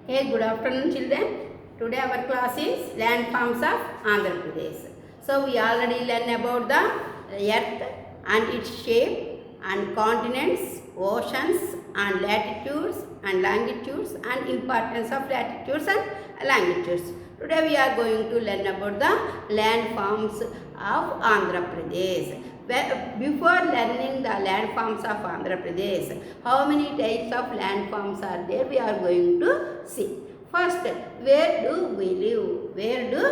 Hey, good afternoon, children. Today our class is landforms of Andhra Pradesh. So we already learned about the earth and its shape and continents, oceans and latitudes and longitudes and importance of latitudes and longitudes. Today we are going to learn about the landforms of Andhra Pradesh. Before learning the landforms of Andhra Pradesh, how many types of landforms are there we are going to see. First, where do we live? Where do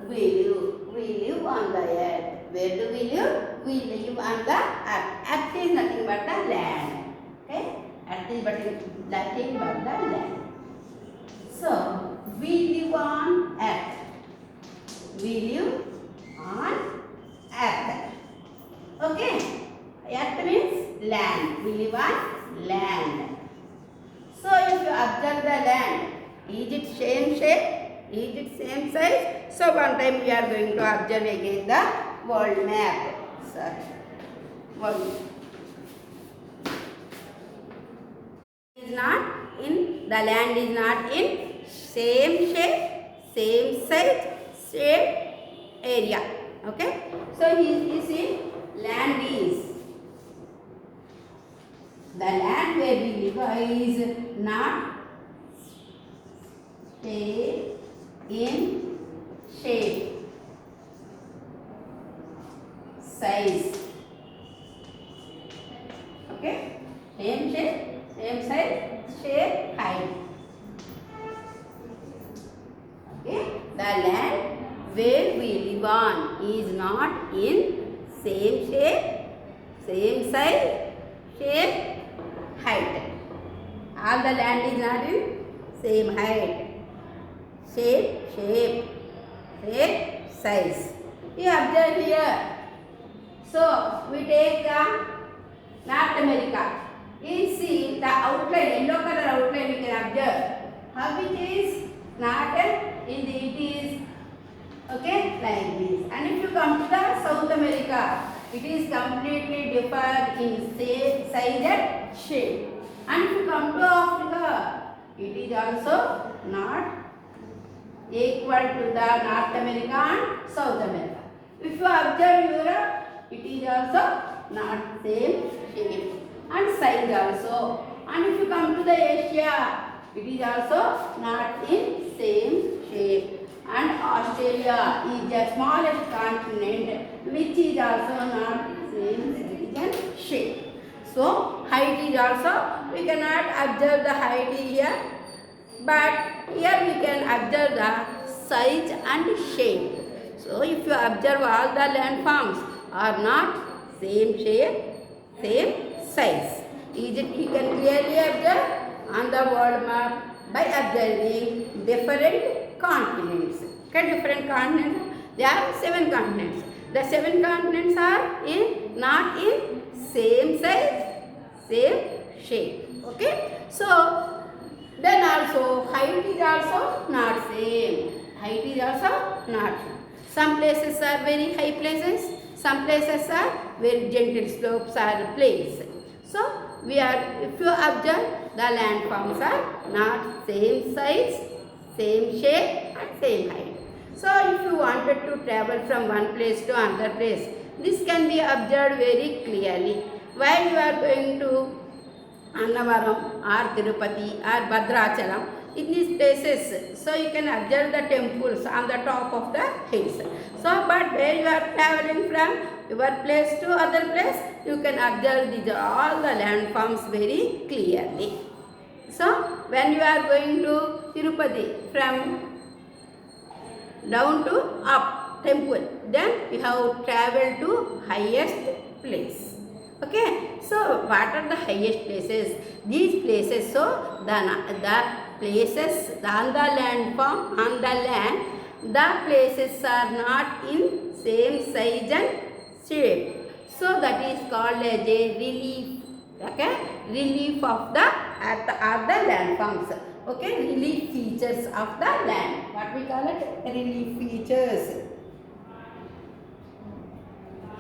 we live? We live on the earth. Where do we live? We live on the earth. Earth is nothing but the land. Okay? Earth is nothing but the land. So, we live on earth. We live on earth. Okay? Earth means land. We live on land. So, if you observe the land, is it same shape? Is it same size? So, one time we are going to observe again the world map. Sorry. World is not in, the land is not in same shape, same size, same area. Okay? So, you see, land is, the land where we live is not stay in shape, size. Okay? Same shape, same size, shape, height. Okay? The land where we live on is not in same shape, same size, shape, height. All the land is not in same height, shape, size. You observe here. So, we take the North America. You see the outline, yellow color outline you can observe. How it is? Not in the, it is, okay, like this. And if you come to the South America, it is completely different in shape, size and shape. And if you come to Africa, it is also not equal to the North America and South America. If you observe Europe, it is also not same shape and size also. And if you come to the Asia, it is also not in same shape. And Australia is the smallest continent, which is also not same size and shape. So, height is also, we cannot observe the height here, but here we can observe the size and shape. So, if you observe all the landforms are not same shape, same size. You can clearly observe on the world map by observing different continents. Okay, different continents. There are 7 continents. The 7 continents are not in same size, same shape. Okay. So, then also height is also not same. Height is also not same. Some places are very high places. Some places are very gentle slopes are places. So, if you observe, the landforms are not same size, same shape and same height. So, if you wanted to travel from one place to another place, this can be observed very clearly. While you are going to Annavaram or Tirupati or Bhadrachalam, in these places, so you can observe the temples on the top of the hills. So, but where you are traveling from your place to other place, you can observe these all the landforms very clearly. So, when you are going to Tirupati from down to up temple, then you have traveled to highest place. Okay, so what are the highest places? These places, so the places on the landform, on the land, the places are not in same size and shape. So that is called as a relief. Okay, relief of the landforms. Okay, relief features of the land. What we call it? Relief features.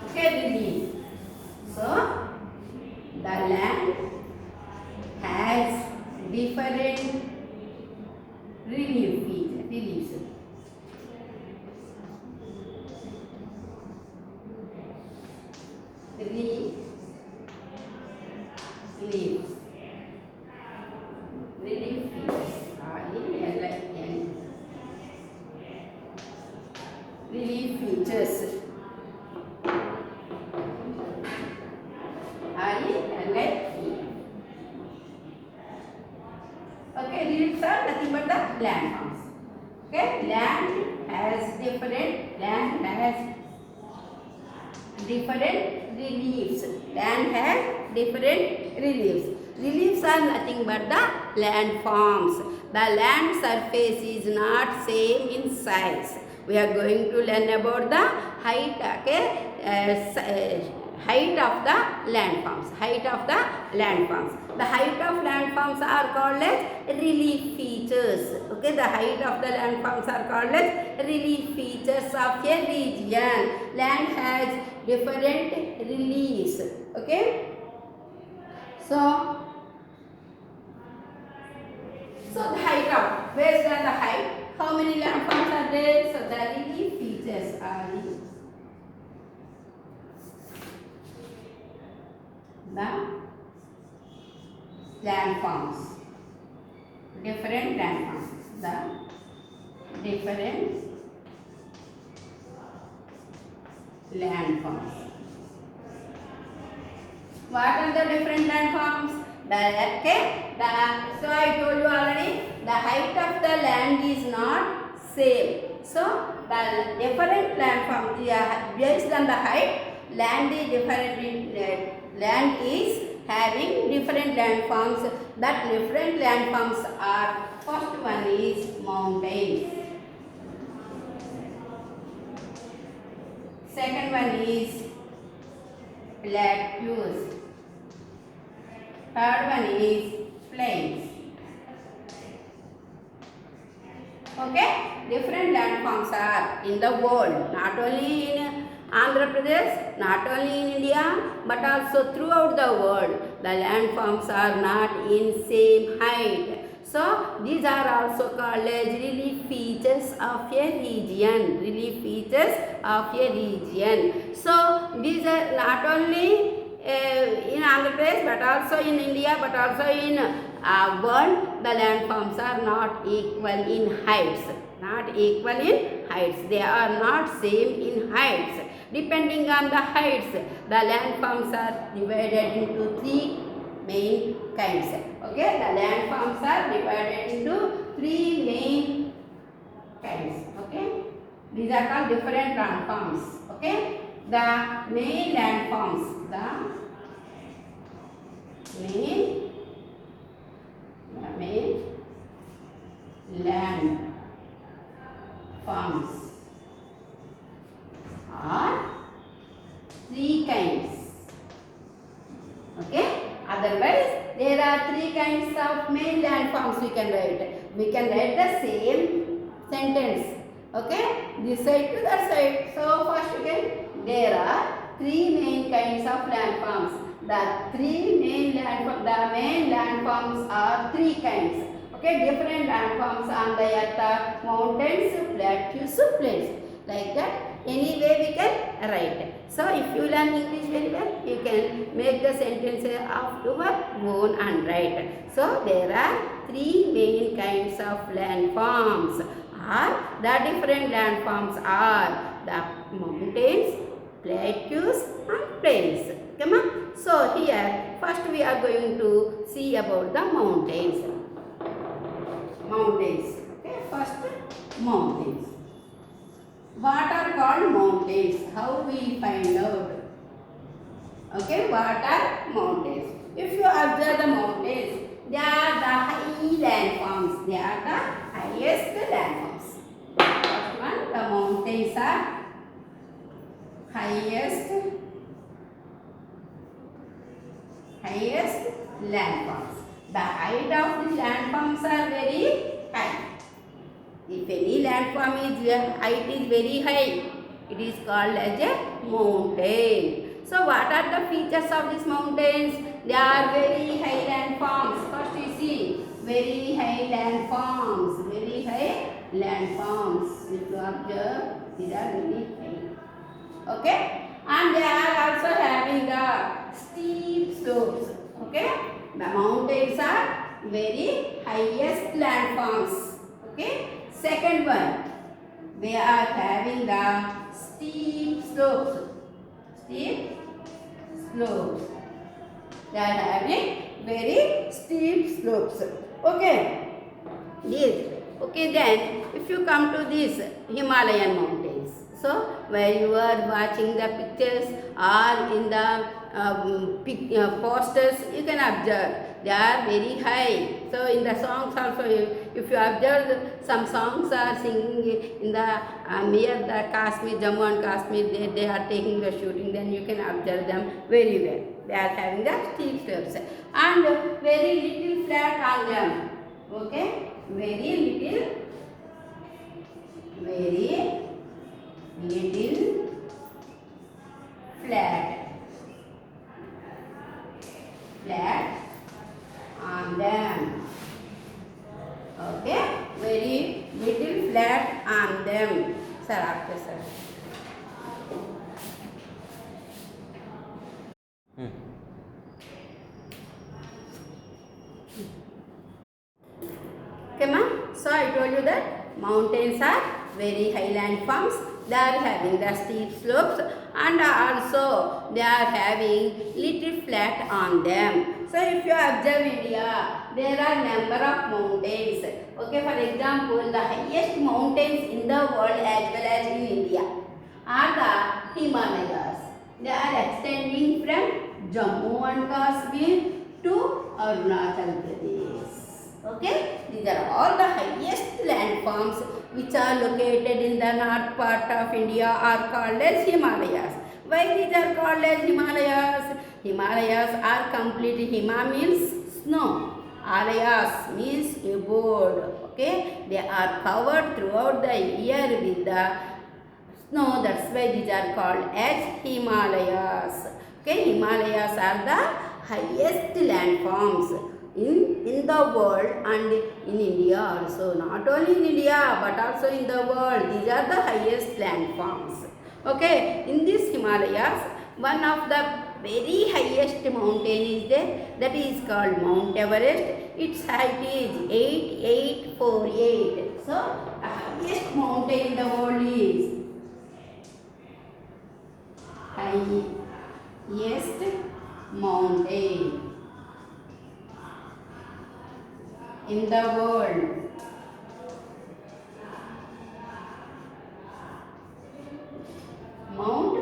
Okay, relief. So, the land has different relief feature, reliefs. Relief, relief, relief features. R-E-L-I-N. Relief features. R-E-L-I-E. Okay, reliefs are nothing but the landforms. Okay, land has different reliefs. Land has different reliefs. Reliefs are nothing but the landforms. The land surface is not same in size. We are going to learn about the height, okay? Height of the landforms. Height of the landforms. The height of landforms are called as relief features. Okay, the height of the landforms are called as relief features of a region. Land has different reliefs. Okay, so the height of, based on the height, how many landforms are there? So the relief features are the landforms, different landforms, the different landforms. What are the different landforms? So I told you already, the height of the land is not same. So the different landforms, based on the height, land is different. Land is having different landforms. That different landforms are, first one is mountains. Second one is plateaus. Third one is plains. Okay, different landforms are in the world, not only in Andhra Pradesh, not only in India, but also throughout the world. The landforms are not in same height. So these are also called as relief features of a region. Relief features of a region. So these are not only in Andhra Pradesh, but also in India, but also in world. The landforms are not equal in heights. Not equal in heights. They are not same in heights. Depending on the heights, the landforms are divided into three main kinds. Okay, the landforms are divided into three main kinds. Okay, these are called different landforms. Okay, the main landforms, the main landforms are three kinds. Okay, otherwise there are three kinds of main landforms we can write. We can write the same sentence. Okay, this side to that side. So first again, there are three main kinds of landforms. The main landforms are three kinds. Okay, different landforms on the earth, mountains, plateaus, plains. Like that, any way we can write. So if you learn English very well, you can make the sentences of your own and write. So there are three main kinds of landforms. The different landforms are the mountains, plateaus and plains. Come on. So here first we are going to see about the mountains. Mountains. Okay, first mountains. What are called mountains? How we find out? Okay, what are mountains? If you observe the mountains, they are the high landforms. They are the highest landforms. First one, the mountains are highest landforms. The height of the landforms are very high. If any landform height is very high, it is called as a mountain. So what are the features of these mountains? They are very high landforms. First you see, very high landforms. Very high landforms. If you observe, these are very high. Okay? And they are also having the steep slopes. Okay? The mountains are very highest landforms. Okay? Second one, they are having the steep slopes. Steep slopes. They are having very steep slopes. Okay. Yes. Okay, then if you come to these Himalayan mountains, so where you are watching the pictures or in the posters, you can observe they are very high. So in the songs also, if you observe, some songs are singing in the near the Kashmir, Jammu and Kashmir, they are taking the shooting, then you can observe them very well. They are having the steep slopes and very little flat on them. Okay, very little flat on them. Okay, very little flat on them. Sir, after sir. Okay, ma'am. So I told you that mountains are very high landforms. They are having the steep slopes and also they are having little flat on them. So if you observe India, there are number of mountains. Okay, for example, the highest mountains in the world as well as in India are the Himalayas. They are extending from Jammu and Kashmir to Arunachal Pradesh. Okay, these are all the highest landforms which are located in the north part of India are called as Himalayas. Why these are called as Himalayas? Himalayas are complete. Hima means snow. Alayas means abode. Okay, they are covered throughout the year with the snow. That's why these are called as Himalayas. Okay, Himalayas are the highest landforms in the world and in India also. Not only in India but also in the world. These are the highest landforms. Okay, in this Himalayas, one of the very highest mountain is there, that is called Mount Everest. Its height is 8848. So, the highest mountain in the world is highest mountain in the world. Mount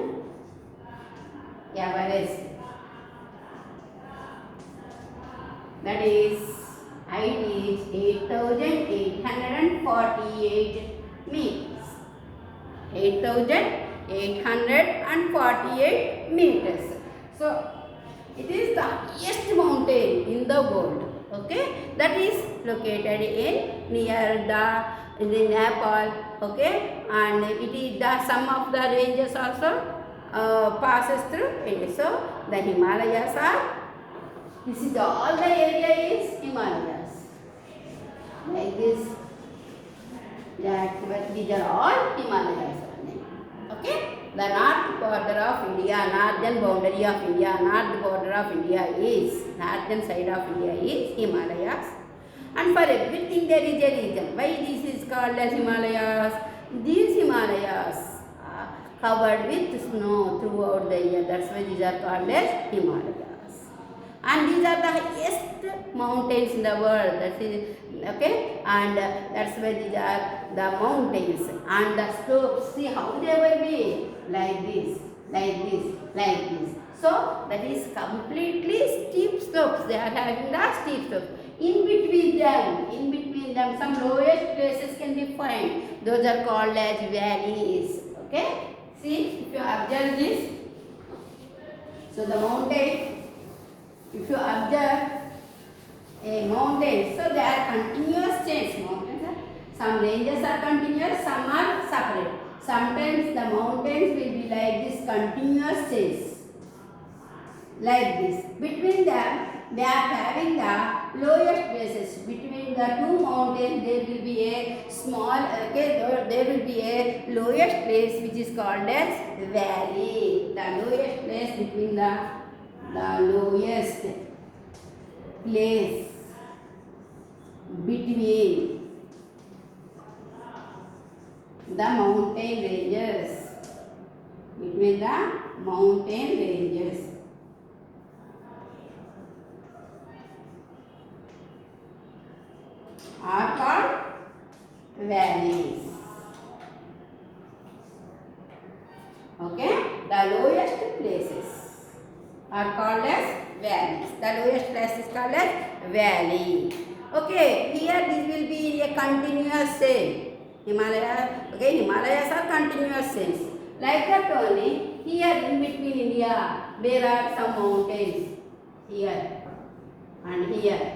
Everest. That is height is 8,848 meters. 8,848 meters. So it is the highest mountain in the world. Okay, that is located in near the Nepal. Okay, and it is the some of the ranges also passes through India. So the Himalayas are. This is all the area is Himalayas. Like this. That these are all Himalayas. Okay, the north border of India, northern boundary of India, north border of India is, northern side of India is Himalayas. And for everything there is a reason. Why this is called as Himalayas? These Himalayas are covered with snow throughout the year. That's why these are called as Himalayas. And these are the highest mountains in the world. That is okay, and that's why these are the mountains and the slopes. See how they will be like this, like this, like this. So that is completely steep slopes. They are having the steep slopes. In between them, some lowest places can be found. Those are called as valleys. Okay. See, if you observe this, so the mountain. If you observe a mountain, so they are continuous chains. Mountains are, some ranges are continuous, some are separate. Sometimes the mountains will be like this continuous chains, like this. Between them, they are having the lowest places. Between the two mountains there will be a small, there will be a lowest place which is called as valley. The lowest place between the lowest place between the mountain ranges. Between the mountain ranges. Are called valleys. Okay, the lowest places are called as valleys. The lowest place is called as valley. Okay, here this will be a continuous chain. Himalaya. Okay, Himalayas are continuous chains. Like that only, here in between India, there are some mountains. Here and here.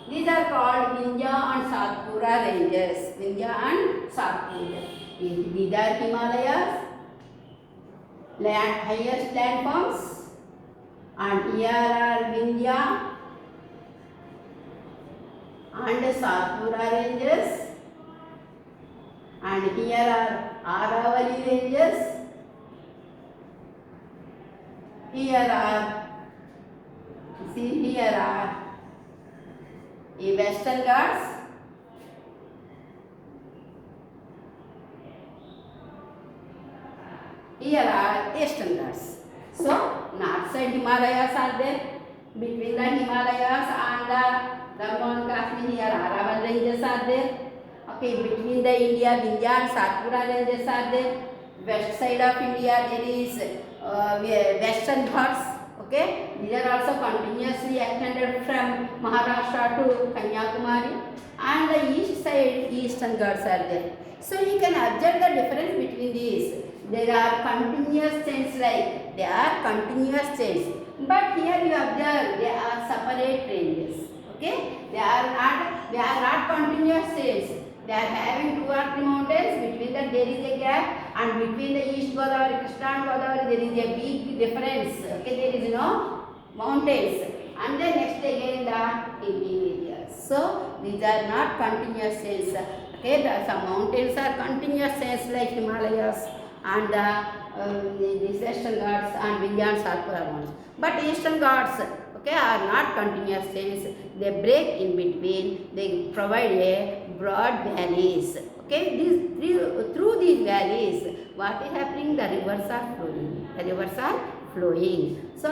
These are called Vindhya and Satpura ranges. Vindhya and Satpura. These are Himalayas, highest landforms, and here are Vindhya and Satpura ranges, and here are Aravalli ranges. Here are the Western Ghats. Here are Eastern Ghats. So, north side Himalayas are there. Between the Himalayas and the Jammu and Kashmir, here Aravalli ranges are there. Okay, between the India, Vindhya and Satpura ranges are there. West side of India, there is Western Ghats. Okay, these are also continuously extended from Maharashtra to Kanyakumari, and the east side Eastern Ghats are there. So you can observe the difference between these. There are continuous chains, like they are continuous chains, but here you observe they are separate ranges. Okay, they are not continuous chains. They are having 2 or 3 mountains. Between them there is a gap, and between the East Godavari, Krishna and Godavari there is a big difference. Okay, there is no mountains, and then next again the hilly areas. So these are not continuous chains. Okay, some mountains are continuous chains like Himalayas and the Western Ghats and Vindhya and Satpura ones. But Eastern Ghats, okay, are not continuous chains. They break in between. They provide a broad valleys. Okay, through these valleys, what is happening? The rivers are flowing. The rivers are flowing. So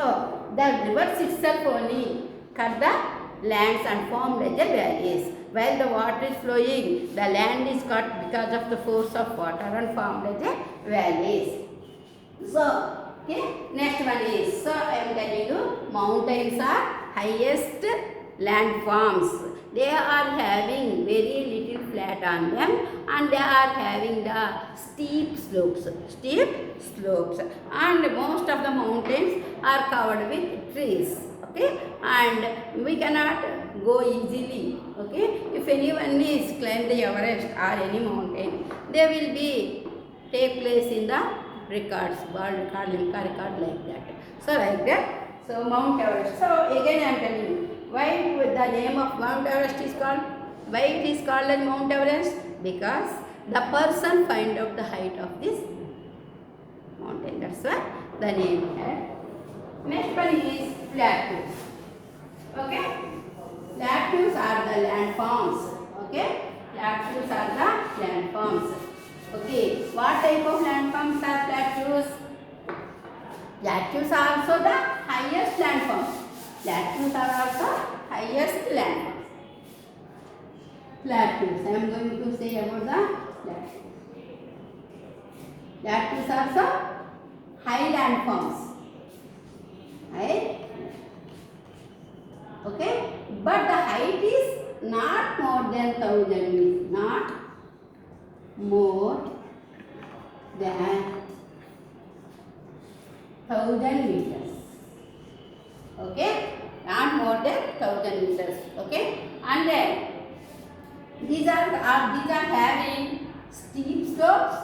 the rivers itself only cut the lands and form as valleys. While the water is flowing, the land is cut because of the force of water and formed as valleys. So, okay, next one is, so I am telling you, mountains are highest landforms. They are having very little flat on them, and they are having the steep slopes, and most of the mountains are covered with trees. Okay, and we cannot go easily. Okay, if anyone is climb the Everest or any mountain, they will be take place in the records, world record, Limca record, like that. So like that. So Mount Everest. So again I am telling you, why the name of Mount Everest is called? Why it is called as Mount Everest? Because the person find out the height of this mountain. That's why the name here. Next one is plateaus. Okay, plateaus are the landforms. Okay, plateaus are the landforms. Okay, what type of landforms are plateaus? Plateaus are also the highest landforms. Plateaus are also highest landforms. Plateaus. I am going to say about the plateaus. Plateaus are also high landforms. Right? Okay, but the height is not more than 1000 meters. Not more than 1000 meters. Okay, not more than 1000 meters. Okay, and then these are having steep slopes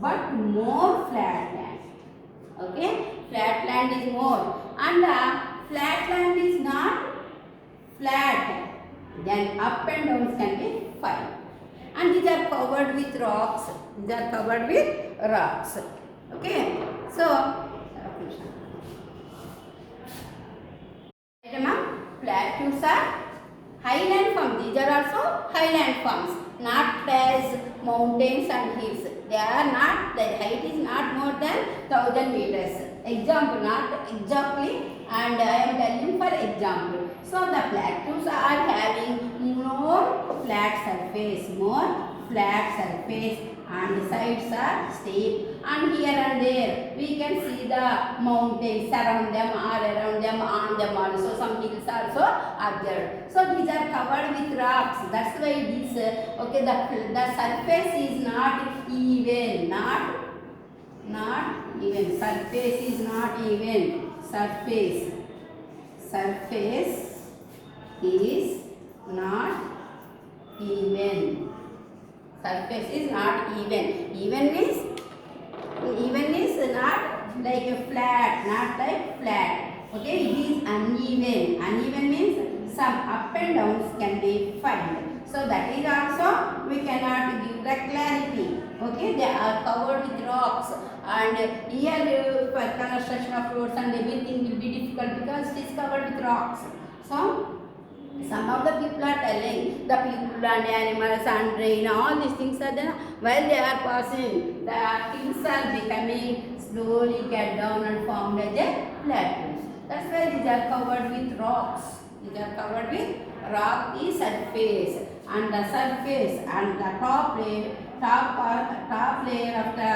but more flat land. Okay, flat land is more, and the flat land is not flat. then up and downs can be found. And these are covered with rocks. These are covered with rocks. Okay. So, plateaus are highland forms. These are also highland forms, not as mountains and hills. They are not, their height is not more than 1000 meters. Example, not exactly, and I am telling for example. So the plateaus are having more flat surface, and sides are steep, and here and there we can see the mountains around them or around them, on them also some hills also are there. So these are covered with rocks. That's why this okay, the surface is not even, not even. Surface is not even. Surface is not even. Surface is not even. Even is not like a flat, not like flat. Okay, it is uneven. Uneven means some up and downs can be found. So that is also we cannot give the clarity. Okay, they are covered with rocks, and here for construction of roads and everything will be difficult because it is covered with rocks. So some of the people are telling the people and animals and rain, all these things are there. While they are passing, the hills are becoming slowly get down and formed as a plateaus. That's why these are covered with rocks. These are covered with rocky surface, and the surface and the top layer of the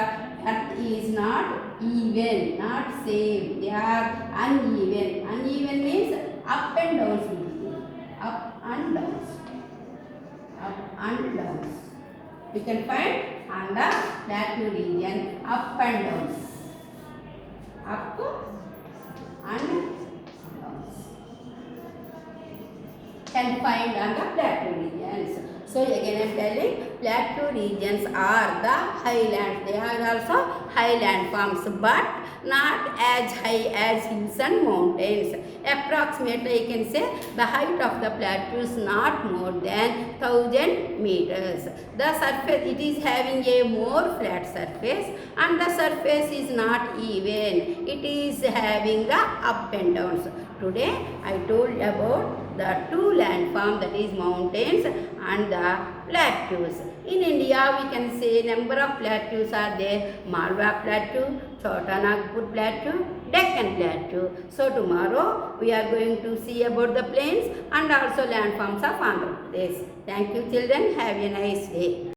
earth is not even, not same. They are uneven. Uneven means up and downs. Up and downs. Up and downs. You can find on the plateau region up and downs. Up and downs. Can find on the plateau regions. So again I am telling, plateau regions are the highlands. They are also highland forms, but not as high as hills and mountains. Approximately I can say the height of the plateau is not more than 1000 meters. The surface, it is having a more flat surface, and the surface is not even. It is having the up and downs. Today I told about the two landforms, that is mountains and the plateaus. In India we can say number of plateaus are there: Malwa Plateau, Chota Nagpur Plateau, Deccan Plateau. So tomorrow we are going to see about the plains and also landforms of Andhra Pradesh. Thank you children. Have a nice day.